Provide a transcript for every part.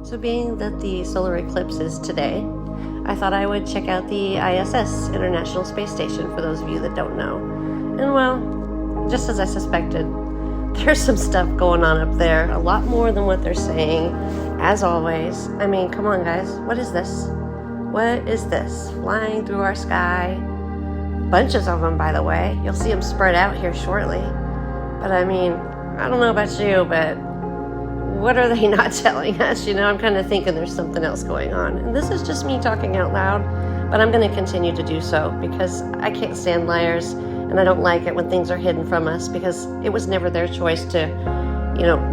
So being that the solar eclipse is today, I thought I would check out the ISS, International Space Station, for those of you that don't know. And well, just as I suspected, there's some stuff going on up there, a lot more than what they're saying, as always. I mean, come on guys, what is this? What is this? Flying through our sky. Bunches of them, by the way. You'll see them spread out here shortly. But I mean, I don't know about you, but what are they not telling us? I'm kind of thinking there's something else going on. And this is just me talking out loud, but I'm going to continue to do so because I can't stand liars, and I don't like it when things are hidden from us because it was never their choice to,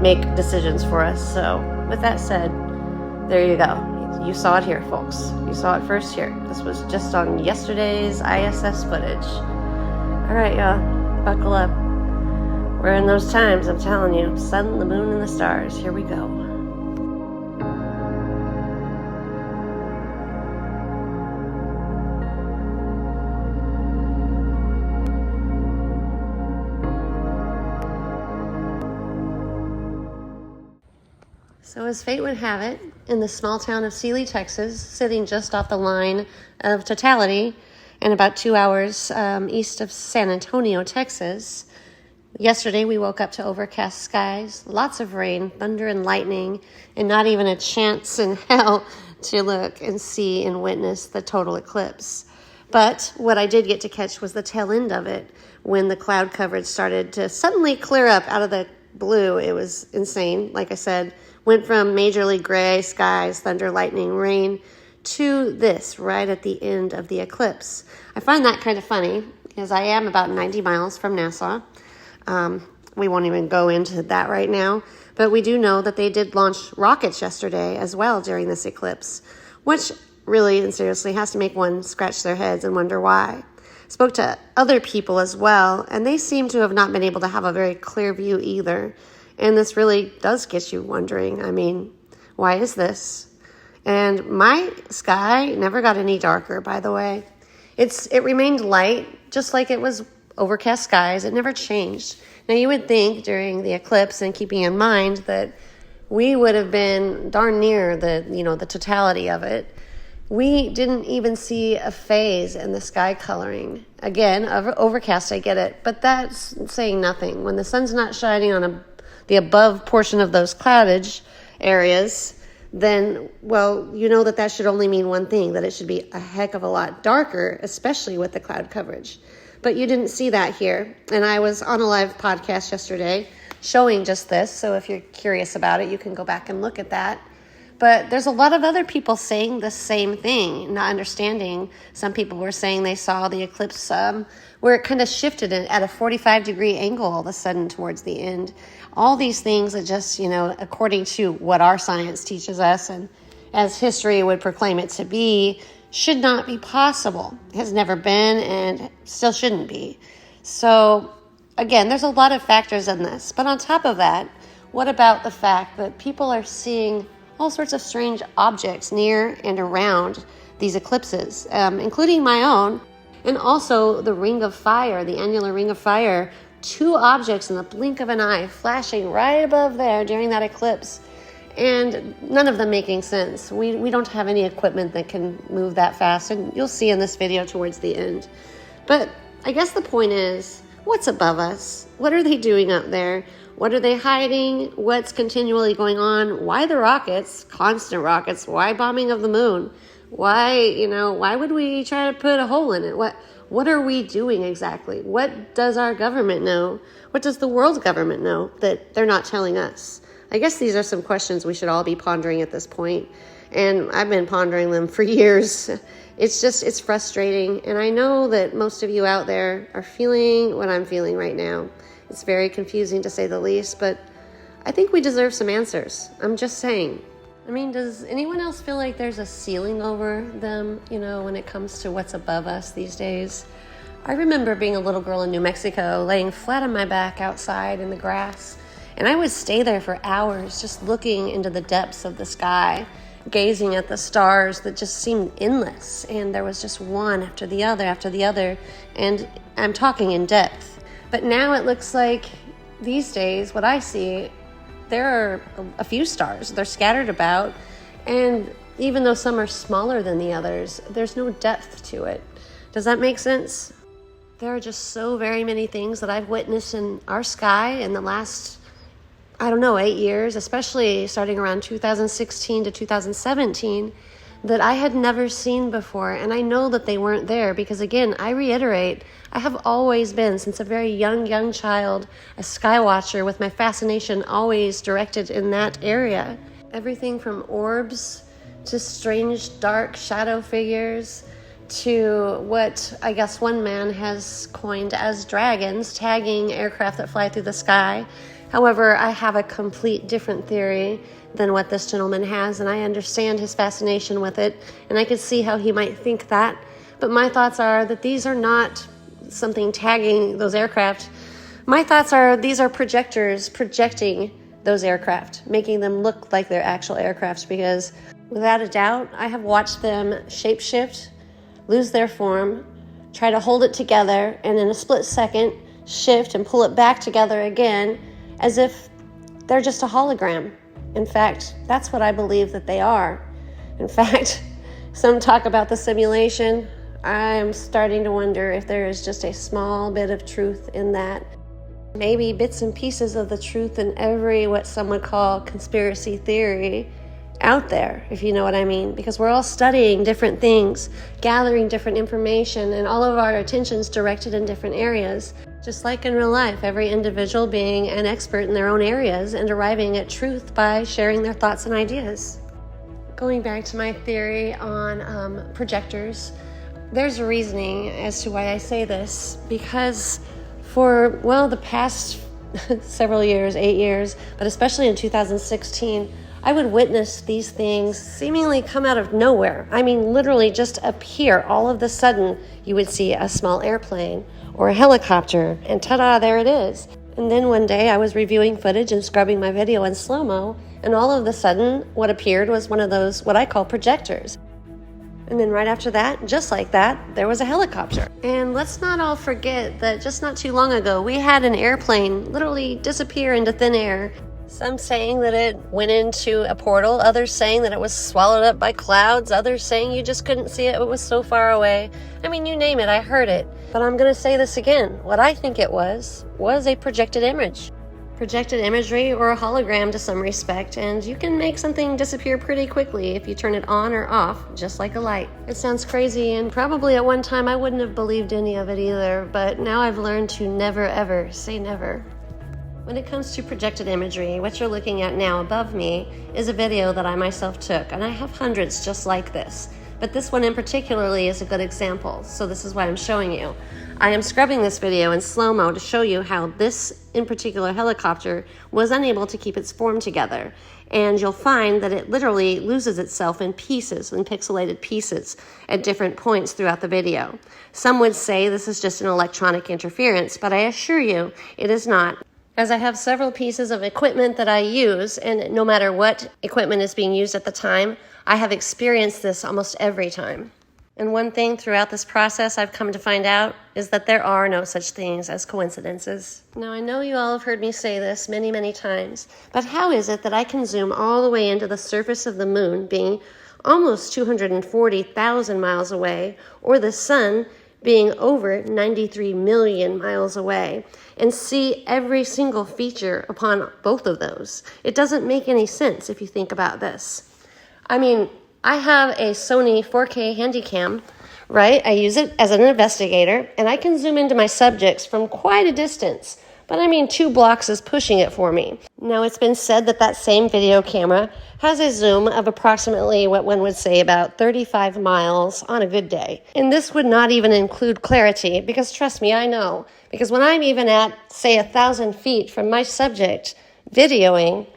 make decisions for us. So with that said, there you go. You saw it here, folks. You saw it first here. This was just on yesterday's ISS footage. All right, y'all, buckle up. We're in those times, I'm telling you. Sun, the moon, and the stars. Here we go. So as fate would have it, in the small town of Sealy, Texas, sitting just off the line of totality and about 2 hours east of San Antonio, Texas, yesterday we woke up to overcast skies, lots of rain, thunder and lightning, and not even a chance in hell to look and see and witness the total eclipse. But what I did get to catch was the tail end of it, when the cloud coverage started to suddenly clear up out of the blue. It was insane. Like I said, went from majorly gray skies, thunder, lightning, rain, to this right at the end of the eclipse. I find that kind of funny because I am about 90 miles from NASA. We won't even go into that right now, but we do know that they did launch rockets yesterday as well during this eclipse, which really and seriously has to make one scratch their heads and wonder why. Spoke to other people as well, and they seem to have not been able to have a very clear view either. And this really does get you wondering, I mean, why is this? And my sky never got any darker, by the way. It remained light, just like it was overcast skies. It never changed. Now, you would think during the eclipse, and keeping in mind that we would have been darn near the totality of it, we didn't even see a phase in the sky coloring. Again, overcast, I get it, but that's saying nothing. When the sun's not shining on the above portion of those cloudage areas, then, well, that should only mean one thing, that it should be a heck of a lot darker, especially with the cloud coverage. But you didn't see that here. And I was on a live podcast yesterday showing just this. So if you're curious about it, you can go back and look at that. But there's a lot of other people saying the same thing, not understanding. Some people were saying they saw the eclipse where it kind of shifted at a 45-degree angle all of a sudden towards the end. All these things that just, according to what our science teaches us and as history would proclaim it to be, should not be possible. It has never been and still shouldn't be. So, again, there's a lot of factors in this. But on top of that, what about the fact that people are seeing all sorts of strange objects near and around these eclipses, including my own, and also the ring of fire, the annular ring of fire, 2 objects in the blink of an eye flashing right above there during that eclipse, and none of them making sense. We don't have any equipment that can move that fast, and you'll see in this video towards the end. But I guess the point is, what's above us? What are they doing up there? What are they hiding? What's continually going on? Why the rockets, constant rockets? Why bombing of the moon? Why would we try to put a hole in it? What are we doing exactly? What does our government know? What does the world's government know that they're not telling us? I guess these are some questions we should all be pondering at this point. And I've been pondering them for years. It's frustrating. And I know that most of you out there are feeling what I'm feeling right now. It's very confusing to say the least, but I think we deserve some answers. I'm just saying. I mean, does anyone else feel like there's a ceiling over them, when it comes to what's above us these days? I remember being a little girl in New Mexico, laying flat on my back outside in the grass, and I would stay there for hours just looking into the depths of the sky, gazing at the stars that just seemed endless, and there was just one after the other, and I'm talking in depth. But now it looks like these days, what I see, there are a few stars. They're scattered about, And even though some are smaller than the others, there's no depth to it. Does that make sense? There are just so very many things that I've witnessed in our sky in the last, 8 years, especially starting around 2016 to 2017, that I had never seen before. And I know that they weren't there because, again, I reiterate, I have always been, since a very young child, a sky watcher with my fascination always directed in that area. Everything from orbs to strange dark shadow figures to what I guess one man has coined as dragons, tagging aircraft that fly through the sky. However, I have a complete different theory than what this gentleman has, and I understand his fascination with it, and I could see how he might think that. But my thoughts are that these are not something tagging those aircraft. My thoughts are these are projectors projecting those aircraft, making them look like they're actual aircraft, because without a doubt, I have watched them shapeshift, lose their form, try to hold it together, and in a split second, shift and pull it back together again, as if they're just a hologram. In fact, that's what I believe that they are. In fact, some talk about the simulation. I'm starting to wonder if there is just a small bit of truth in that. Maybe bits and pieces of the truth in every what some would call conspiracy theory out there, if you know what I mean, because we're all studying different things, gathering different information, and all of our attention's directed in different areas. Just like in real life, every individual being an expert in their own areas and arriving at truth by sharing their thoughts and ideas. Going back to my theory on projectors, there's a reasoning as to why I say this, because for, the past several years, 8 years, but especially in 2016, I would witness these things seemingly come out of nowhere. I mean, literally just appear. All of a sudden, you would see a small airplane or a helicopter, and ta-da, there it is. And then one day I was reviewing footage and scrubbing my video in slow-mo, and all of a sudden, what appeared was one of those, what I call projectors. And then right after that, just like that, there was a helicopter. And let's not all forget that just not too long ago, we had an airplane literally disappear into thin air. Some saying that it went into a portal, others saying that it was swallowed up by clouds, others saying you just couldn't see it, it was so far away. I mean, you name it, I heard it. But I'm going to say this again. What I think it was a projected image. Projected imagery or a hologram to some respect, and you can make something disappear pretty quickly if you turn it on or off, just like a light. It sounds crazy, and probably at one time I wouldn't have believed any of it either, but now I've learned to never ever say never. When it comes to projected imagery, what you're looking at now above me is a video that I myself took, and I have hundreds just like this. But this one in particularly is a good example, so this is what I'm showing you. I am scrubbing this video in slow-mo to show you how this in particular helicopter was unable to keep its form together. And you'll find that it literally loses itself in pieces, in pixelated pieces, at different points throughout the video. Some would say this is just an electronic interference, but I assure you it is not. As I have several pieces of equipment that I use, and no matter what equipment is being used at the time, I have experienced this almost every time. And one thing throughout this process I've come to find out is that there are no such things as coincidences. Now, I know you all have heard me say this many, many times, but how is it that I can zoom all the way into the surface of the moon, being almost 240,000 miles away, or the sun being over 93 million miles away, and see every single feature upon both of those? It doesn't make any sense if you think about this. I mean, I have a Sony 4K Handycam, right? I use it as an investigator, and I can zoom into my subjects from quite a distance. But I mean, 2 blocks is pushing it for me. Now, it's been said that that same video camera has a zoom of approximately what one would say about 35 miles on a good day. And this would not even include clarity, because trust me, I know. Because when I'm even at, say, 1,000 feet from my subject videoing,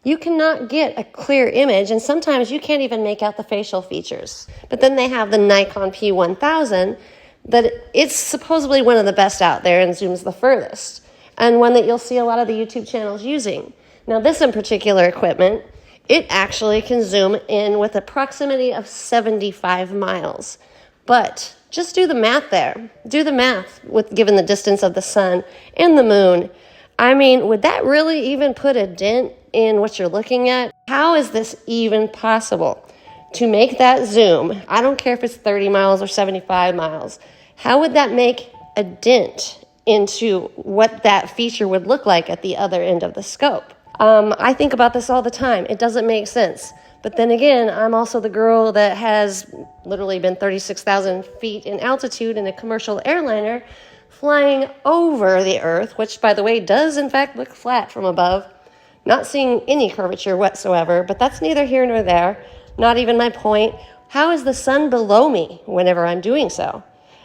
you cannot get a clear image, and sometimes you can't even make out the facial features. But then they have the Nikon P1000, that it's supposedly one of the best out there and zooms the furthest, and one that you'll see a lot of the YouTube channels using. Now, this in particular equipment, it actually can zoom in with a proximity of 75 miles. But just do the math there. Do the math with given the distance of the sun and the moon. I mean, would that really even put a dent in what you're looking at. How is this even possible? To make that zoom, I don't care if it's 30 miles or 75 miles, how would that make a dent into what that feature would look like at the other end of the scope? I think about this all the time. It doesn't make sense. But then again, I'm also the girl that has literally been 36,000 feet in altitude in a commercial airliner flying over the Earth, which, by the way, does in fact look flat from above, not seeing any curvature whatsoever, but that's neither here nor there, not even my point. How is the sun below me whenever I'm doing so?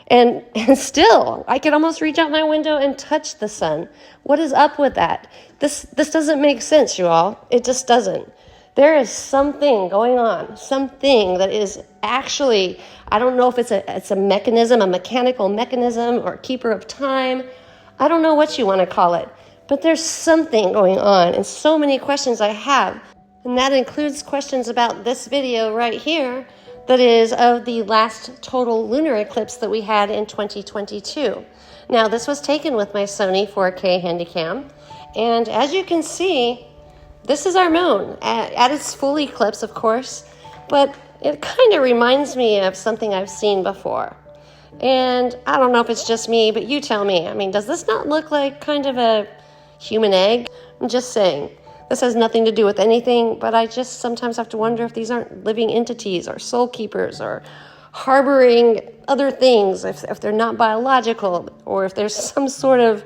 And still, I could almost reach out my window and touch the sun. What is up with that? This doesn't make sense, you all. It just doesn't. There is something going on, something that is actually, I don't know if it's a mechanism, a mechanical mechanism or keeper of time. I don't know what you want to call it, but there's something going on and so many questions I have. And that includes questions about this video right here that is of the last total lunar eclipse that we had in 2022. Now, this was taken with my Sony 4K Handycam, and as you can see, this is our moon at its full eclipse, of course, but it kind of reminds me of something I've seen before. And I don't know if it's just me, but you tell me. I mean, does this not look like kind of a human egg? I'm just saying. This has nothing to do with anything, but I just sometimes have to wonder if these aren't living entities or soul keepers or harboring other things, if they're not biological, or if there's some sort of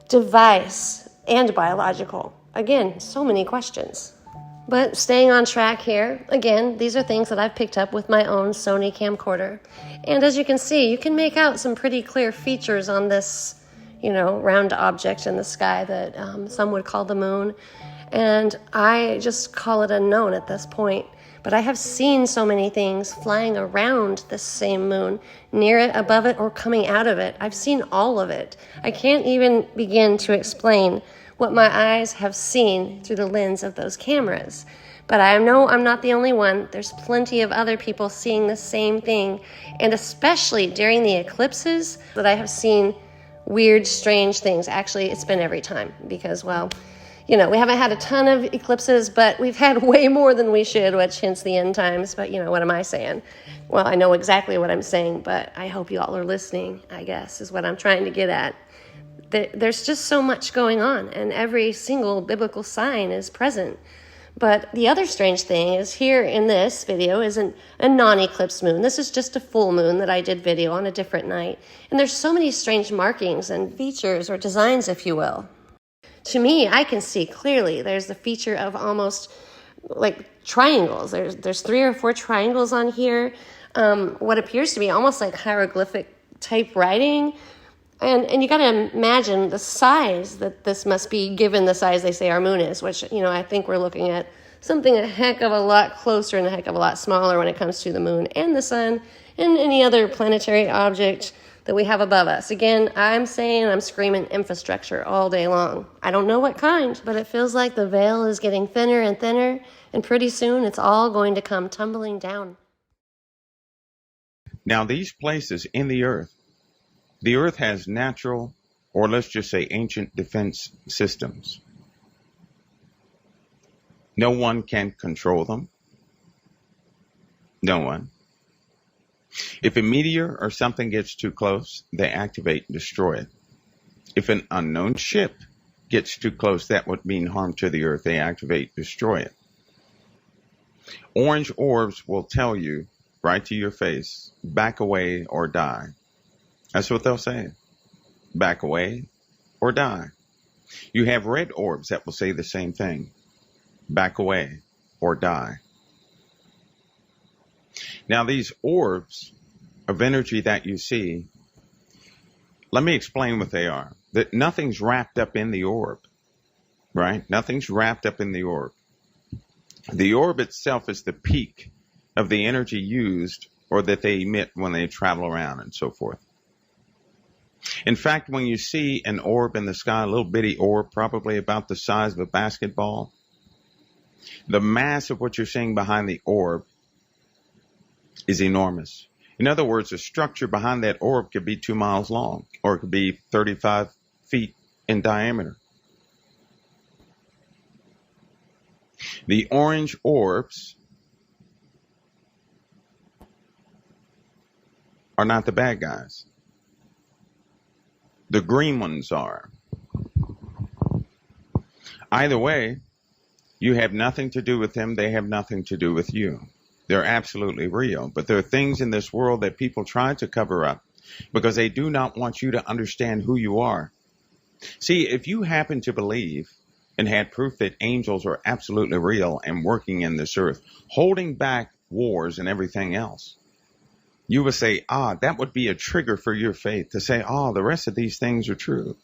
device and biological. Again, so many questions. But staying on track here, again, these are things that I've picked up with my own Sony camcorder. And as you can see, you can make out some pretty clear features on this, round object in the sky that some would call the moon. And I just call it unknown at this point. But I have seen so many things flying around this same moon, near it, above it, or coming out of it. I've seen all of it. I can't even begin to explain what my eyes have seen through the lens of those cameras. But I know I'm not the only one. There's plenty of other people seeing the same thing. And especially during the eclipses that I have seen weird, strange things. Actually, it's been every time because, we haven't had a ton of eclipses, but we've had way more than we should, which hence the end times. But, what am I saying? Well, I know exactly what I'm saying, but I hope you all are listening, I guess, is what I'm trying to get at. There's just so much going on, and every single biblical sign is present. But the other strange thing is here in this video isn't a non-eclipse moon. This is just a full moon that I did video on a different night. And there's so many strange markings and features or designs, if you will. To me, I can see clearly there's the feature of almost like triangles. There's 3 or 4 triangles on here. What appears to be almost like hieroglyphic type writing. And you got to imagine the size that this must be, given the size they say our moon is, which, I think we're looking at something a heck of a lot closer and a heck of a lot smaller when it comes to the moon and the sun and any other planetary object that we have above us. Again, I'm screaming infrastructure all day long. I don't know what kind, but it feels like the veil is getting thinner and thinner, and pretty soon it's all going to come tumbling down. Now, these places in the earth has natural, or let's just say ancient defense systems. No one can control them. No one. If a meteor or something gets too close, they activate and destroy it. If an unknown ship gets too close, that would mean harm to the earth. They activate, destroy it. Orange orbs will tell you right to your face, back away or die. That's what they'll say. Back away or die. You have red orbs that will say the same thing. Back away or die. Now, these orbs of energy that you see, let me explain what they are. That nothing's wrapped up in the orb, right? Nothing's wrapped up in the orb. The orb itself is the peak of the energy used or that they emit when they travel around and so forth. In fact, when you see an orb in the sky, a little bitty orb, probably about the size of a basketball, the mass of what you're seeing behind the orb is enormous. In other words, the structure behind that orb could be 2 miles long, or it could be 35 feet in diameter. The orange orbs are not the bad guys. The green ones are. Either way, you have nothing to do with them. They have nothing to do with you. They're absolutely real. But there are things in this world that people try to cover up because they do not want you to understand who you are. See, if you happen to believe and had proof that angels are absolutely real and working in this earth, holding back wars and everything else, you would say, that would be a trigger for your faith to say, the rest of these things are true.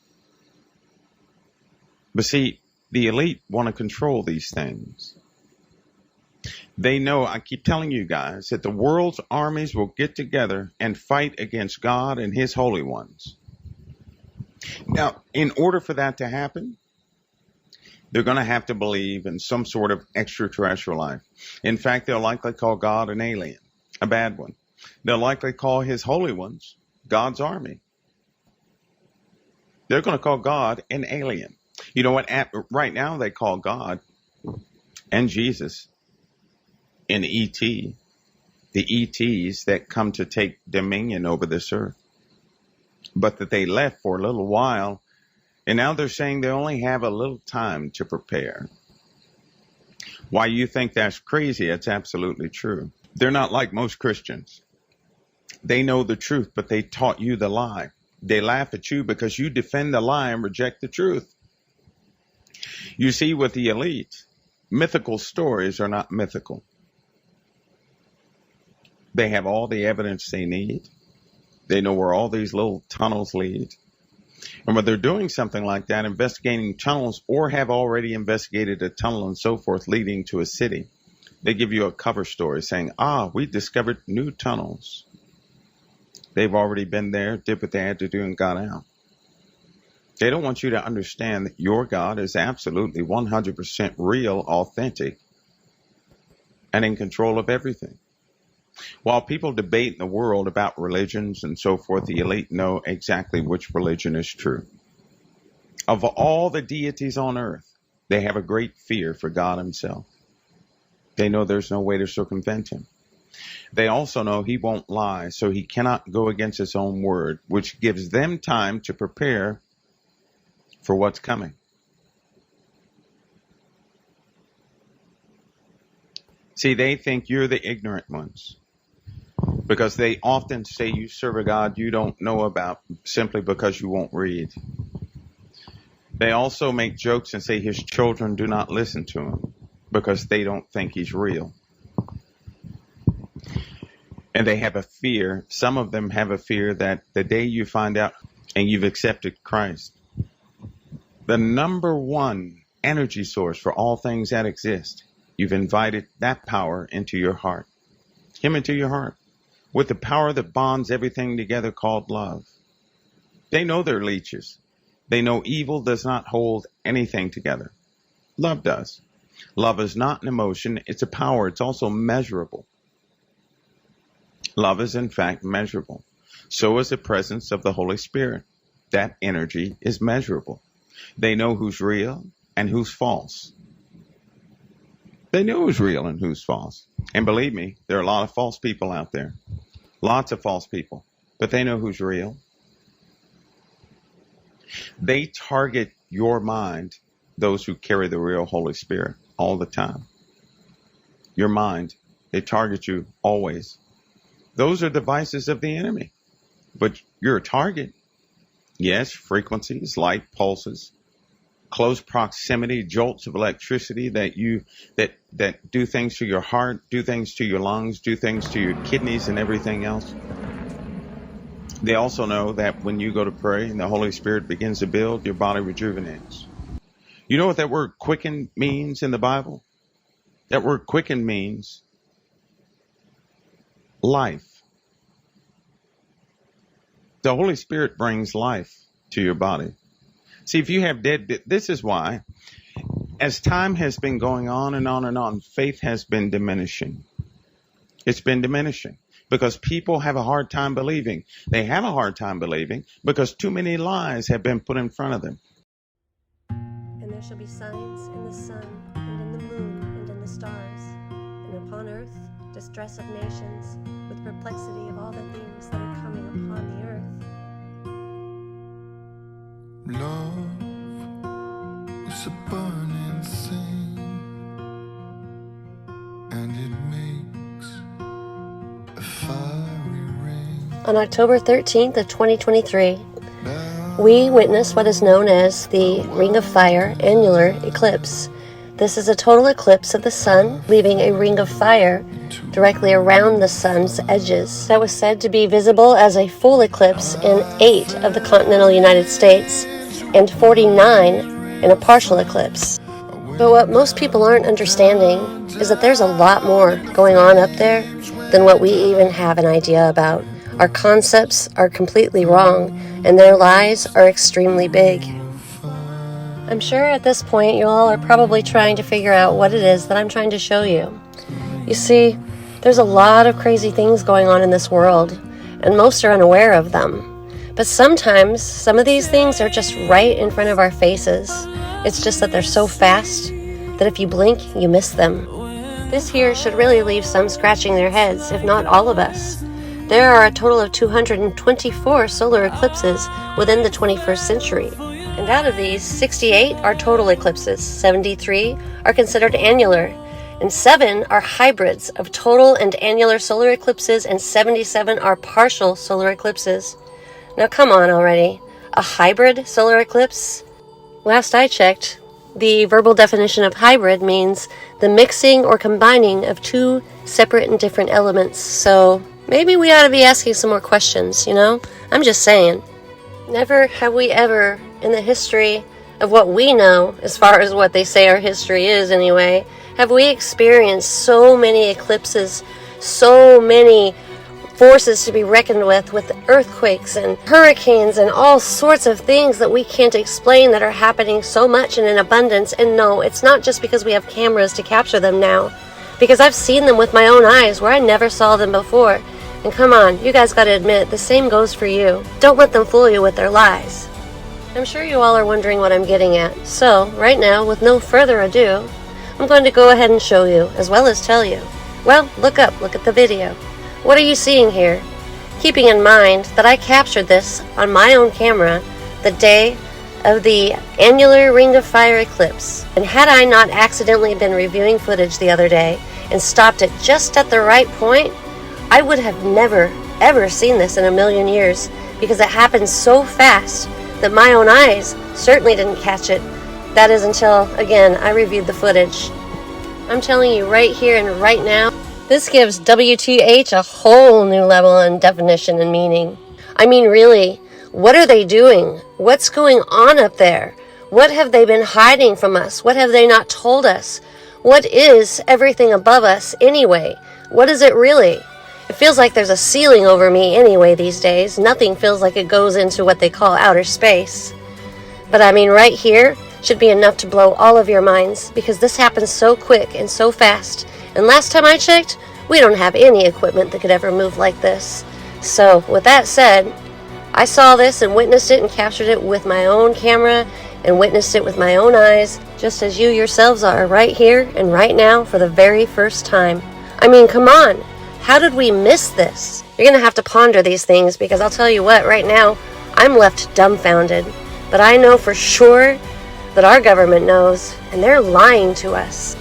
But see, the elite want to control these things. They know, I keep telling you guys, that the world's armies will get together and fight against God and his holy ones. Now, in order for that to happen, they're going to have to believe in some sort of extraterrestrial life. In fact, they'll likely call God an alien, a bad one. They'll likely call his holy ones God's army. They're going to call God an alien. You know what? Right now they call God and Jesus an E.T., the E.T.s that come to take dominion over this earth. But that they left for a little while, and now they're saying they only have a little time to prepare. Why you think that's crazy, it's absolutely true. They're not like most Christians. They know the truth, but they taught you the lie. They laugh at you because you defend the lie and reject the truth. You see, with the elite, mythical stories are not mythical. They have all the evidence they need. They know where all these little tunnels lead. And when they're doing something like that, investigating tunnels, or have already investigated a tunnel and so forth leading to a city, they give you a cover story saying, we discovered new tunnels. They've already been there, did what they had to do, and got out. They don't want you to understand that your God is absolutely 100% real, authentic, and in control of everything. While people debate in the world about religions and so forth, the elite know exactly which religion is true. Of all the deities on earth, they have a great fear for God himself. They know there's no way to circumvent him. They also know he won't lie, so he cannot go against his own word, which gives them time to prepare for what's coming. See, they think you're the ignorant ones because they often say you serve a God you don't know about simply because you won't read. They also make jokes and say his children do not listen to him because they don't think he's real. And they have a fear, some of them have a fear that the day you find out and you've accepted Christ, the number one energy source for all things that exist, you've invited that power into your heart, him into your heart, with the power that bonds everything together called love. They know they're leeches. They know evil does not hold anything together. Love does. Love is not an emotion, it's a power. It's also measurable. Love is in fact measurable. So is the presence of the Holy Spirit. That energy is measurable. They know who's real and who's false. They know who's real and who's false. And believe me, there are a lot of false people out there. Lots of false people. But they know who's real. They target your mind, those who carry the real Holy Spirit, all the time. Your mind, they target you always. Those are devices of the enemy. But you're a target. Yes, frequencies, light pulses, close proximity, jolts of electricity that do things to your heart, do things to your lungs, do things to your kidneys and everything else. They also know that when you go to pray and the Holy Spirit begins to build, your body rejuvenates. You know what that word quicken means in the Bible? That word quicken means life. The Holy Spirit brings life to your body. See, if you have this is why, as time has been going on and on and on, faith has been diminishing. It's been diminishing because people have a hard time believing. They have a hard time believing because too many lies have been put in front of them. And there shall be signs in the sun and in the moon stars, and upon earth distress of nations, with perplexity of all the things that are coming upon the earth. Love is a burning thing, and it makes a fiery ring. On October 13th of 2023, we witnessed what is known as the Ring of Fire annular eclipse. This is a total eclipse of the sun, leaving a ring of fire directly around the sun's edges. That was said to be visible as a full eclipse in 8 of the continental United States and 49 in a partial eclipse. But what most people aren't understanding is that there's a lot more going on up there than what we even have an idea about. Our concepts are completely wrong, and their lies are extremely big. I'm sure at this point you all are probably trying to figure out what it is that I'm trying to show you. You see, there's a lot of crazy things going on in this world, and most are unaware of them. But sometimes, some of these things are just right in front of our faces. It's just that they're so fast that if you blink, you miss them. This here should really leave some scratching their heads, if not all of us. There are a total of 224 solar eclipses within the 21st century. And out of these, 68 are total eclipses, 73 are considered annular, and 7 are hybrids of total and annular solar eclipses, and 77 are partial solar eclipses. Now come on already. A hybrid solar eclipse? Last I checked, the verbal definition of hybrid means the mixing or combining of two separate and different elements. So maybe we ought to be asking some more questions, you know? I'm just saying. Never have we ever, in the history of what we know, as far as what they say our history is anyway, have we experienced so many eclipses, so many forces to be reckoned with earthquakes and hurricanes and all sorts of things that we can't explain that are happening so much and in abundance. And no, it's not just because we have cameras to capture them now, because I've seen them with my own eyes where I never saw them before. And come on, you guys gotta admit, the same goes for you. Don't let them fool you with their lies. I'm sure you all are wondering what I'm getting at. So, right now, with no further ado, I'm going to go ahead and show you, as well as tell you. Well, look at the video. What are you seeing here? Keeping in mind that I captured this on my own camera the day of the annular Ring of Fire eclipse. And had I not accidentally been reviewing footage the other day and stopped it just at the right point, I would have never, ever seen this in a million years, because it happened so fast that my own eyes certainly didn't catch it. That is until, again, I reviewed the footage. I'm telling you right here and right now, this gives WTH a whole new level in definition and meaning. I mean, really, what are they doing? What's going on up there? What have they been hiding from us? What have they not told us? What is everything above us anyway? What is it really? It feels like there's a ceiling over me anyway these days. Nothing feels like it goes into what they call outer space. But I mean, right here should be enough to blow all of your minds, because this happens so quick and so fast. And last time I checked, we don't have any equipment that could ever move like this. So, with that said, I saw this and witnessed it and captured it with my own camera and witnessed it with my own eyes, just as you yourselves are right here and right now for the very first time. I mean, come on. How did we miss this? You're going to have to ponder these things, because I'll tell you what, right now, I'm left dumbfounded. But I know for sure that our government knows, and they're lying to us.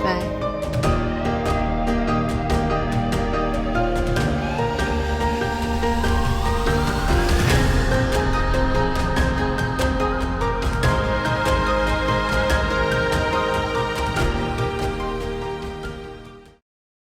Bye.